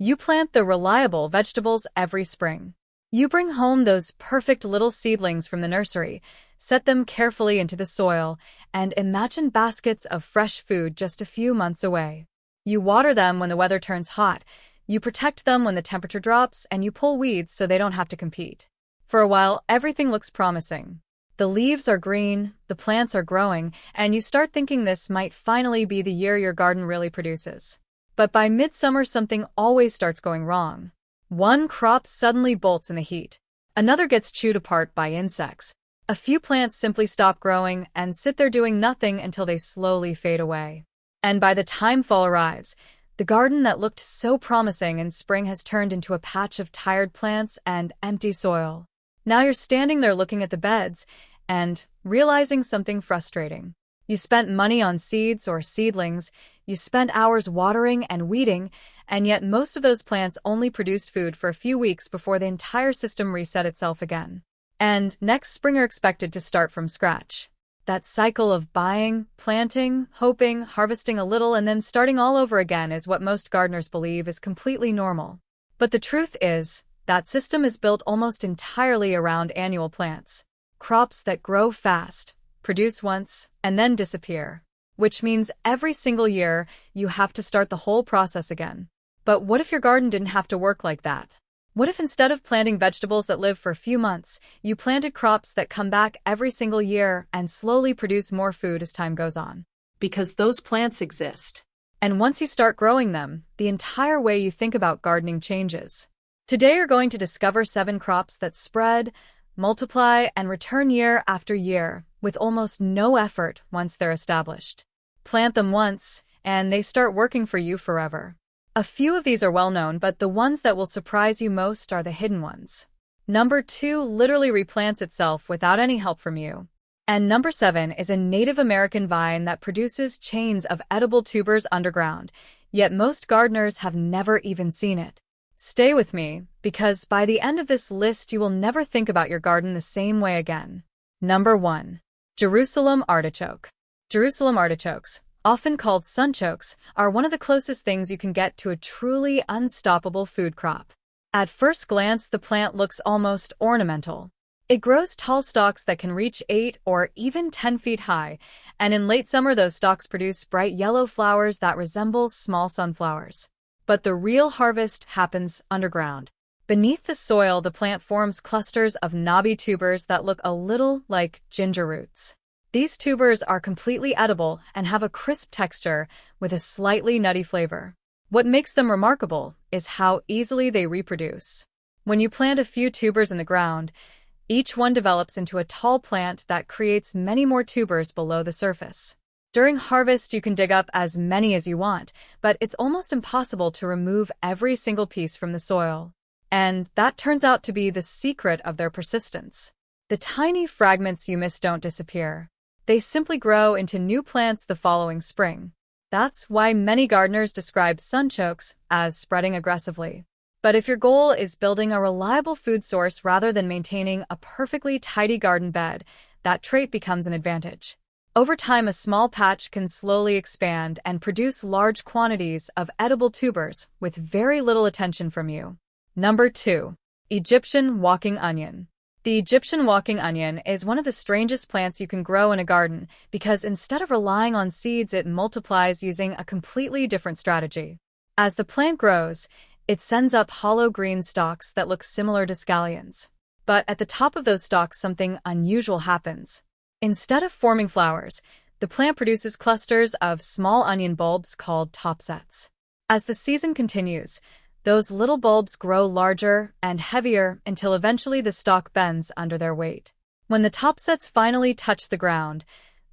You plant the reliable vegetables every spring. You bring home those perfect little seedlings from the nursery, set them carefully into the soil, and imagine baskets of fresh food just a few months away. You water them when the weather turns hot, you protect them when the temperature drops, and you pull weeds so they don't have to compete. For a while, everything looks promising. The leaves are green, the plants are growing, and you start thinking this might finally be the year your garden really produces. But by midsummer, something always starts going wrong. One crop suddenly bolts in the heat. Another gets chewed apart by insects. A few plants simply stop growing and sit there doing nothing until they slowly fade away. And by the time fall arrives, the garden that looked so promising in spring has turned into a patch of tired plants and empty soil. Now you're standing there looking at the beds and realizing something frustrating. You spent money on seeds or seedlings, you spent hours watering and weeding, and yet most of those plants only produced food for a few weeks before the entire system reset itself again. And next spring are expected to start from scratch. That cycle of buying, planting, hoping, harvesting a little, and then starting all over again is what most gardeners believe is completely normal. But the truth is, that system is built almost entirely around annual plants. Crops that grow fast, produce once, and then disappear. Which means every single year, you have to start the whole process again. But what if your garden didn't have to work like that? What if instead of planting vegetables that live for a few months, you planted crops that come back every single year and slowly produce more food as time goes on? Because those plants exist. And once you start growing them, the entire way you think about gardening changes. Today you're going to discover 7 crops that spread, multiply, and return year after year with almost no effort once they're established. Plant them once, and they start working for you forever. A few of these are well known, but the ones that will surprise you most are the hidden ones. Number 2 literally replants itself without any help from you. And number 7 is a Native American vine that produces chains of edible tubers underground, yet most gardeners have never even seen it. Stay with me, because by the end of this list you will never think about your garden the same way again. Number 1. Jerusalem artichoke. Jerusalem artichokes, often called sunchokes, are one of the closest things you can get to a truly unstoppable food crop. At first glance, the plant looks almost ornamental. It grows tall stalks that can reach 8 or even 10 feet high, and in late summer those stalks produce bright yellow flowers that resemble small sunflowers. But the real harvest happens underground. Beneath the soil, the plant forms clusters of knobby tubers that look a little like ginger roots. These tubers are completely edible and have a crisp texture with a slightly nutty flavor. What makes them remarkable is how easily they reproduce. When you plant a few tubers in the ground, each one develops into a tall plant that creates many more tubers below the surface. During harvest, you can dig up as many as you want, but it's almost impossible to remove every single piece from the soil. And that turns out to be the secret of their persistence. The tiny fragments you miss don't disappear. They simply grow into new plants the following spring. That's why many gardeners describe sunchokes as spreading aggressively. But if your goal is building a reliable food source rather than maintaining a perfectly tidy garden bed, that trait becomes an advantage. Over time, a small patch can slowly expand and produce large quantities of edible tubers with very little attention from you. Number 2. Egyptian walking onion. The Egyptian walking onion is one of the strangest plants you can grow in a garden because instead of relying on seeds, it multiplies using a completely different strategy. As the plant grows, it sends up hollow green stalks that look similar to scallions. But at the top of those stalks, something unusual happens. Instead of forming flowers, the plant produces clusters of small onion bulbs called topsets. As the season continues, those little bulbs grow larger and heavier until eventually the stalk bends under their weight. When the topsets finally touch the ground,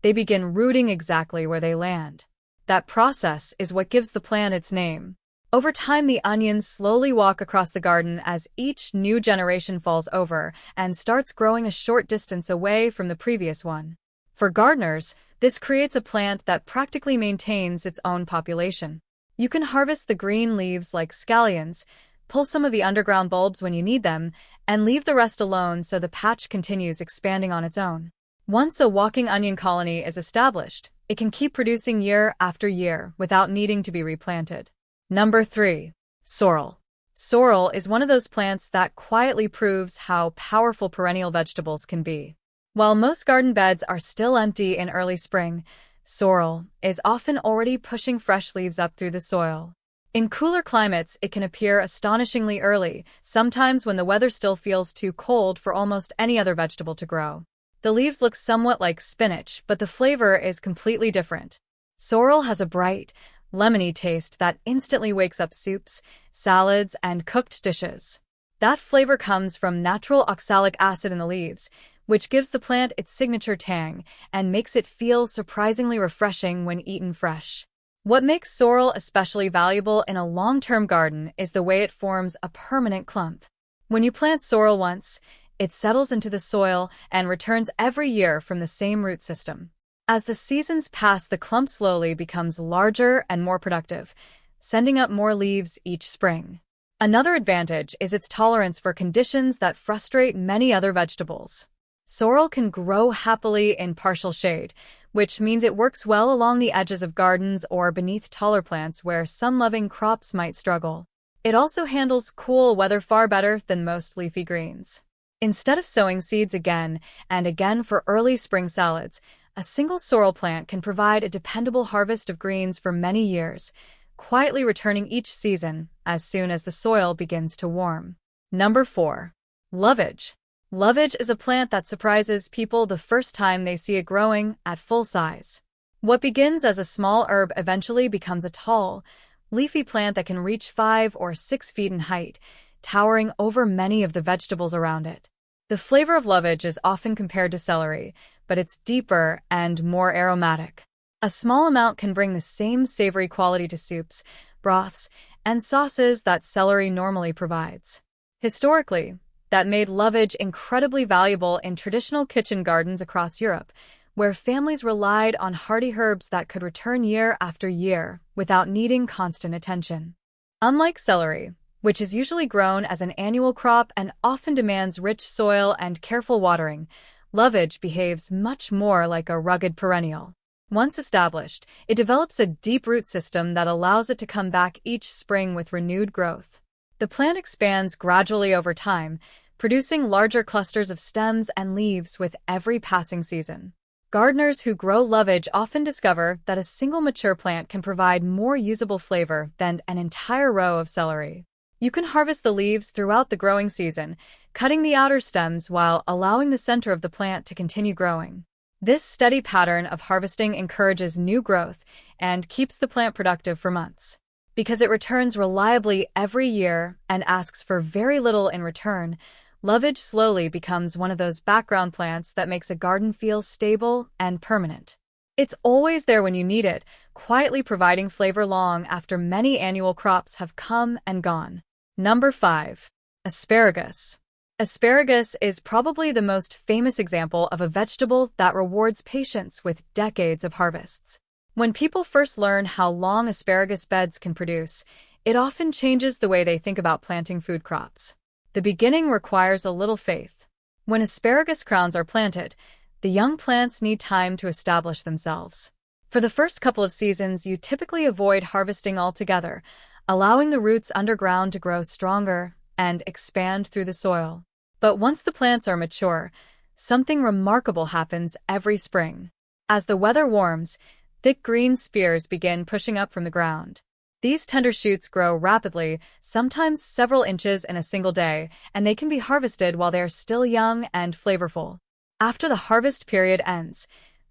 they begin rooting exactly where they land. That process is what gives the plant its name. Over time, the onions slowly walk across the garden as each new generation falls over and starts growing a short distance away from the previous one. For gardeners, this creates a plant that practically maintains its own population. You can harvest the green leaves like scallions, pull some of the underground bulbs when you need them, and leave the rest alone so the patch continues expanding on its own. Once a walking onion colony is established, it can keep producing year after year without needing to be replanted. Number 3. Sorrel. Sorrel is one of those plants that quietly proves how powerful perennial vegetables can be. While most garden beds are still empty in early spring, sorrel is often already pushing fresh leaves up through the soil. In cooler climates, it can appear astonishingly early, sometimes when the weather still feels too cold for almost any other vegetable to grow. The leaves look somewhat like spinach, but the flavor is completely different. Sorrel has a bright, lemony taste that instantly wakes up soups, salads, and cooked dishes. That flavor comes from natural oxalic acid in the leaves, which gives the plant its signature tang and makes it feel surprisingly refreshing when eaten fresh. What makes sorrel especially valuable in a long-term garden is the way it forms a permanent clump. When you plant sorrel once, it settles into the soil and returns every year from the same root system. As the seasons pass, the clump slowly becomes larger and more productive, sending up more leaves each spring. Another advantage is its tolerance for conditions that frustrate many other vegetables. Sorrel can grow happily in partial shade, which means it works well along the edges of gardens or beneath taller plants where sun-loving crops might struggle. It also handles cool weather far better than most leafy greens. Instead of sowing seeds again and again for early spring salads, a single sorrel plant can provide a dependable harvest of greens for many years, quietly returning each season as soon as the soil begins to warm. Number 4. Lovage. Lovage is a plant that surprises people the first time they see it growing at full size. What begins as a small herb eventually becomes a tall, leafy plant that can reach 5 or 6 feet in height, towering over many of the vegetables around it. The flavor of lovage is often compared to celery, but it's deeper and more aromatic. A small amount can bring the same savory quality to soups, broths, and sauces that celery normally provides. Historically, that made lovage incredibly valuable in traditional kitchen gardens across Europe, where families relied on hardy herbs that could return year after year without needing constant attention. Unlike celery, which is usually grown as an annual crop and often demands rich soil and careful watering, lovage behaves much more like a rugged perennial. Once established, it develops a deep root system that allows it to come back each spring with renewed growth. The plant expands gradually over time, producing larger clusters of stems and leaves with every passing season. Gardeners who grow lovage often discover that a single mature plant can provide more usable flavor than an entire row of celery. You can harvest the leaves throughout the growing season, cutting the outer stems while allowing the center of the plant to continue growing. This steady pattern of harvesting encourages new growth and keeps the plant productive for months. Because it returns reliably every year and asks for very little in return, lovage slowly becomes one of those background plants that makes a garden feel stable and permanent. It's always there when you need it, quietly providing flavor long after many annual crops have come and gone. Number 5. Asparagus. Asparagus is probably the most famous example of a vegetable that rewards patience with decades of harvests. When people first learn how long asparagus beds can produce, it often changes the way they think about planting food crops. The beginning requires a little faith. When asparagus crowns are planted, the young plants need time to establish themselves. For the first couple of seasons, you typically avoid harvesting altogether, allowing the roots underground to grow stronger and expand through the soil. But once the plants are mature, something remarkable happens every spring. As the weather warms, thick green spears begin pushing up from the ground. These tender shoots grow rapidly, sometimes several inches in a single day, and they can be harvested while they are still young and flavorful. After the harvest period ends,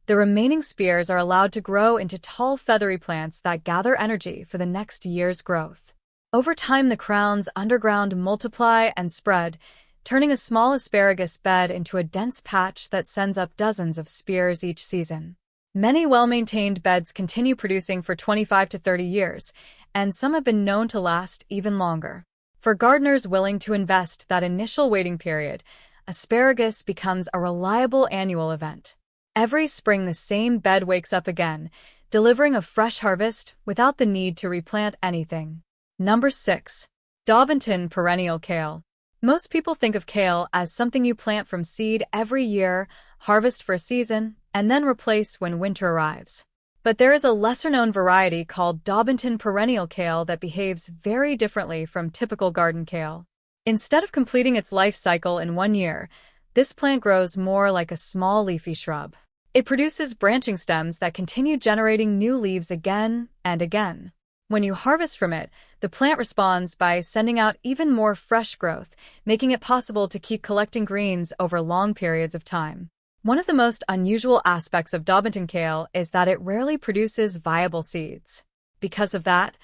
the remaining spears are allowed to grow into tall, feathery plants that gather energy for the next year's growth. Over time, the crowns underground multiply and spread, turning a small asparagus bed into a dense patch that sends up dozens of spears each season. Many well-maintained beds continue producing for 25 to 30 years, and some have been known to last even longer. For gardeners willing to invest that initial waiting period, asparagus becomes a reliable annual event. Every spring, the same bed wakes up again, delivering a fresh harvest without the need to replant anything. Number 6. Daubenton perennial kale. Most people think of kale as something you plant from seed every year, harvest for a season, and then replace when winter arrives. But there is a lesser-known variety called Daubenton perennial kale that behaves very differently from typical garden kale. Instead of completing its life cycle in 1 year, this plant grows more like a small leafy shrub. It produces branching stems that continue generating new leaves again and again. When you harvest from it, the plant responds by sending out even more fresh growth, making it possible to keep collecting greens over long periods of time. One of the most unusual aspects of Daubenton kale is that it rarely produces viable seeds. Because of that,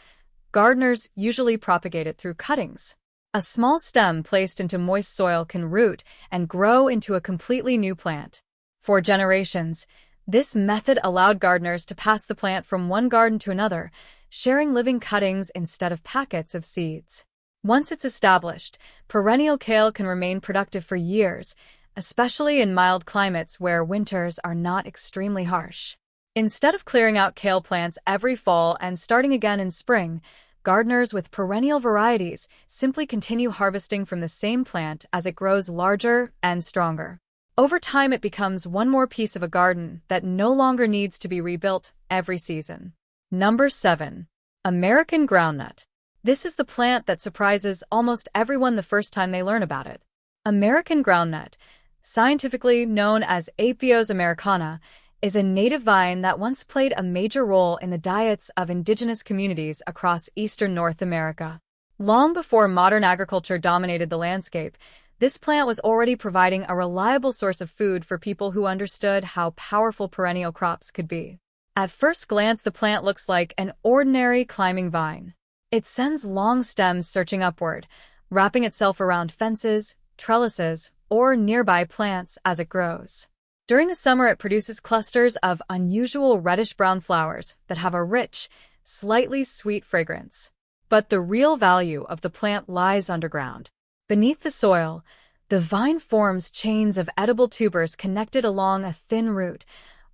gardeners usually propagate it through cuttings. A small stem placed into moist soil can root and grow into a completely new plant. For generations, this method allowed gardeners to pass the plant from one garden to another, sharing living cuttings instead of packets of seeds. Once it's established, perennial kale can remain productive for years, especially in mild climates where winters are not extremely harsh. Instead of clearing out kale plants every fall and starting again in spring, gardeners with perennial varieties simply continue harvesting from the same plant as it grows larger and stronger. Over time, it becomes one more piece of a garden that no longer needs to be rebuilt every season. Number 7. American Groundnut. This is the plant that surprises almost everyone the first time they learn about it. American Groundnut, scientifically known as Apios americana, is a native vine that once played a major role in the diets of indigenous communities across eastern North America. Long before modern agriculture dominated the landscape, this plant was already providing a reliable source of food for people who understood how powerful perennial crops could be. At first glance, the plant looks like an ordinary climbing vine. It sends long stems searching upward, wrapping itself around fences, trellises, or nearby plants as it grows. During the summer, it produces clusters of unusual reddish-brown flowers that have a rich, slightly sweet fragrance. But the real value of the plant lies underground. Beneath the soil, the vine forms chains of edible tubers connected along a thin root,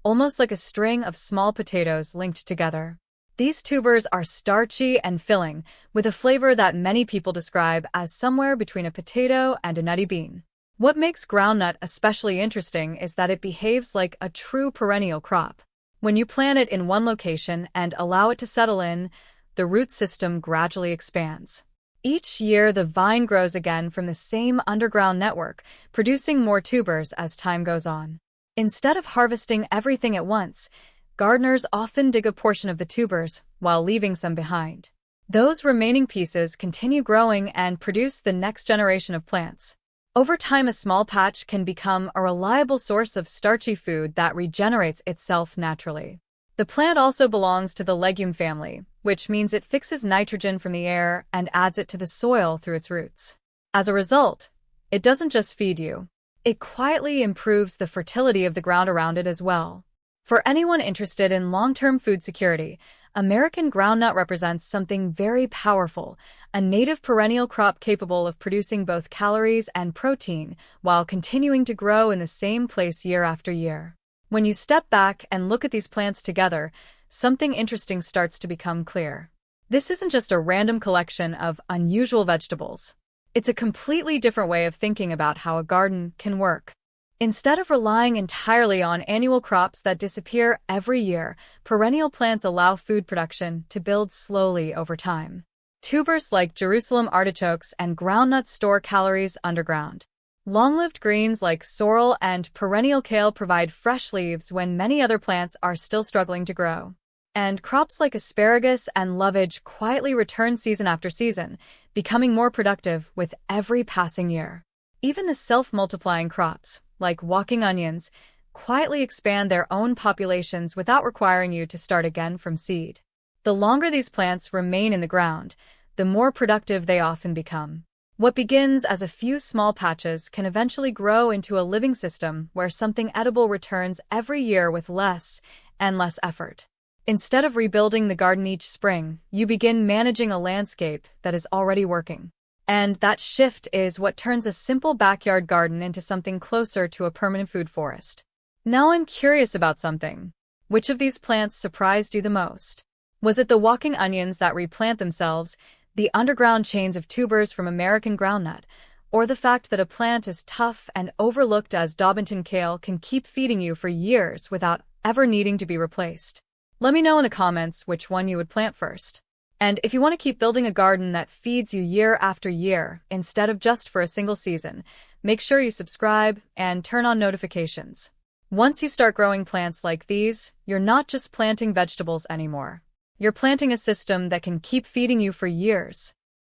almost like a string of small potatoes linked together. These tubers are starchy and filling, with a flavor that many people describe as somewhere between a potato and a nutty bean. What makes groundnut especially interesting is that it behaves like a true perennial crop. When you plant it in one location and allow it to settle in, the root system gradually expands. Each year, the vine grows again from the same underground network, producing more tubers as time goes on. Instead of harvesting everything at once, gardeners often dig a portion of the tubers while leaving some behind. Those remaining pieces continue growing and produce the next generation of plants. Over time, a small patch can become a reliable source of starchy food that regenerates itself naturally. The plant also belongs to the legume family, which means it fixes nitrogen from the air and adds it to the soil through its roots. As a result, it doesn't just feed you. It quietly improves the fertility of the ground around it as well. For anyone interested in long-term food security, American groundnut represents something very powerful, a native perennial crop capable of producing both calories and protein while continuing to grow in the same place year after year. When you step back and look at these plants together, something interesting starts to become clear. This isn't just a random collection of unusual vegetables. It's a completely different way of thinking about how a garden can work. Instead of relying entirely on annual crops that disappear every year, perennial plants allow food production to build slowly over time. Tubers like Jerusalem artichokes and groundnuts store calories underground. Long-lived greens like sorrel and perennial kale provide fresh leaves when many other plants are still struggling to grow. And crops like asparagus and lovage quietly return season after season, becoming more productive with every passing year. Even the self-multiplying crops, like walking onions, quietly expand their own populations without requiring you to start again from seed. The longer these plants remain in the ground, the more productive they often become. What begins as a few small patches can eventually grow into a living system where something edible returns every year with less and less effort. Instead of rebuilding the garden each spring, you begin managing a landscape that is already working. And that shift is what turns a simple backyard garden into something closer to a permanent food forest. Now I'm curious about something. Which of these plants surprised you the most? Was it the walking onions that replant themselves, the underground chains of tubers from American groundnut, or the fact that a plant as tough and overlooked as Daubenton kale can keep feeding you for years without ever needing to be replaced? Let me know in the comments which one you would plant first. And if you want to keep building a garden that feeds you year after year instead of just for a single season, make sure you subscribe and turn on notifications. Once you start growing plants like these, you're not just planting vegetables anymore. You're planting a system that can keep feeding you for years.